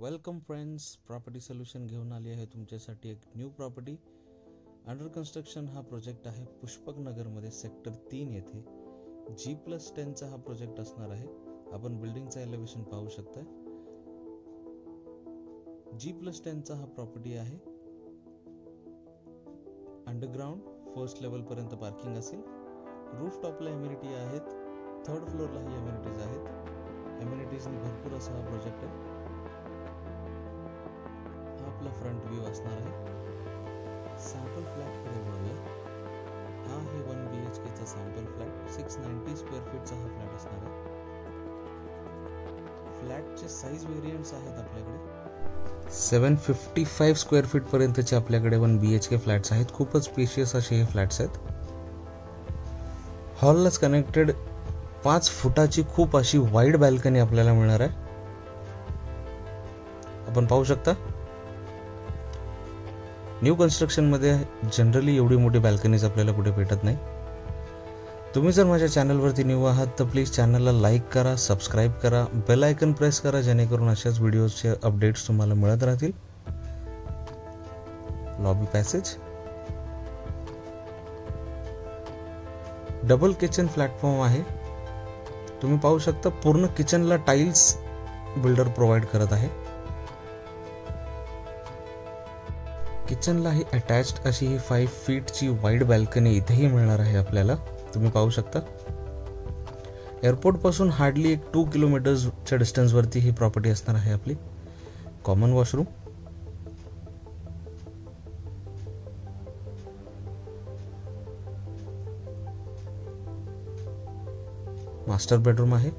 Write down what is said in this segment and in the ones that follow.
Welcome friends, property solution घेऊन आली आहे तुमच्यासाठी एक न्यू प्रॉपर्टी. अंडर कन्स्ट्रक्शन हा प्रोजेक्ट आहे पुष्पक नगरमध्ये सेक्टर 3 येथे. G+10 हा प्रोजेक्ट असणार आहे. आपण बिल्डिंगचा एलिव्हेशन पाहू शकता. G+10 हा प्रॉपर्टी आहे. अंडरग्राउंड फर्स्ट लेवल पर्यंत पार्किंग असेल. रूफ टॉपला एम्युनिटी आहेत. थर्ड फ्लोअरला ही एम्युनिटीज आहेत. एम्युनिटीजनी भरपूर असा हा प्रोजेक्ट आहे. हा आपला फ्रंट व्ह्यू असणार आहे. सॅम्पल फ्लॅटकडे वळूया. हा आहे 1 BHK चा सॅम्पल फ्लॅट. 690 स्क्वेअर फीटचा हा फ्लॅट असणार आहे. फ्लॅटचे साईज व्हेरियंट्स आहेत आपल्याकडे. 755 स्क्वेअर फीट पर्यंतचे आपल्याकडे 1 BHK फ्लॅट्स आहेत. खूपच स्पेशियस असे हे फ्लॅट्स आहेत. हॉललाच कनेक्टेड 5 फुटाची खूप अशी वाईड बॅल्कनी आपल्याला मिळणार आहे. आपण पाहू शकता. न्यू कन्स्ट्रक्शन मध्ये जनरली एवढी मोठी बॅल्कनीज आपल्याला कुठे भेटत नाही. तुम्ही जर माझ्या चॅनलवरती न्यू आहात तर प्लीज चॅनलला लाईक करा, सबस्क्राईब करा, बेल आयकन प्रेस करा, जेणेकरून अशाच व्हिडिओचे अपडेट्स तुम्हाला मिळत राहतील. Lobby passage, double kitchen platform आहे. तुम्ही पाहू शकता पूर्ण किचनला टाइल्स बिल्डर प्रोव्हाइड करत आहे. किचनला ही अटॅच्ड अशी ही 5 फीटची वाईड बॅल्कनी इथेही मिळणार आहे आपल्याला. तुम्ही पाहू शकता. एअरपोर्ट पासून हार्डली 2 किलोमीटरच्या डिस्टन्सवरती ही प्रॉपर्टी असणार आहे आपली. कॉमन वॉशरूम, मास्टर बेडरूम आहे.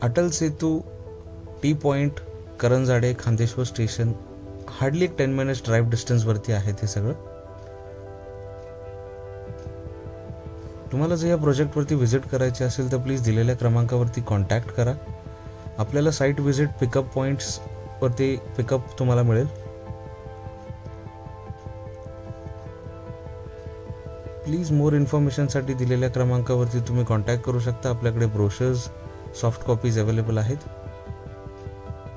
Atal Setu, T point, Karanjade, Khandeshwar station hardly 10 minutes drive distance वरती आहे हे सगळं. तुम्हाला जर या प्रोजेक्ट वरती व्हिजिट करायचे असेल तर प्लीज दिलेल्या क्रमांकावरती कॉन्टॅक्ट करा. आपल्याला साईट व्हिजिट पिकअप पॉइंट्स वरती पिकअप तुम्हाला मिळेल. प्लीज मोर इन्फॉर्मेशनसाठी दिलेल्या क्रमांकावरती तुम्ही कॉन्टॅक्ट करू शकता. आपल्याकडे ब्रोशर्स, सॉफ्ट कॉपीज अवेलेबल आहेत.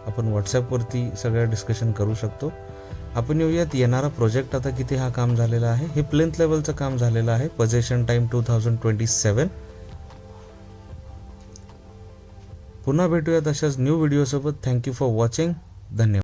आपण व्हॉट्सॲपवरती सगळं डिस्कशन करू शकतो. आपण येऊयात येणारा प्रोजेक्ट आता किती हा काम झालेला आहे. हे प्लेंथ लेवलचं काम झालेलं आहे. Possession time 2027. पुन्हा भेटूयात अशाच न्यू व्हिडिओसोबत. Thank you for watching. धन्यवाद.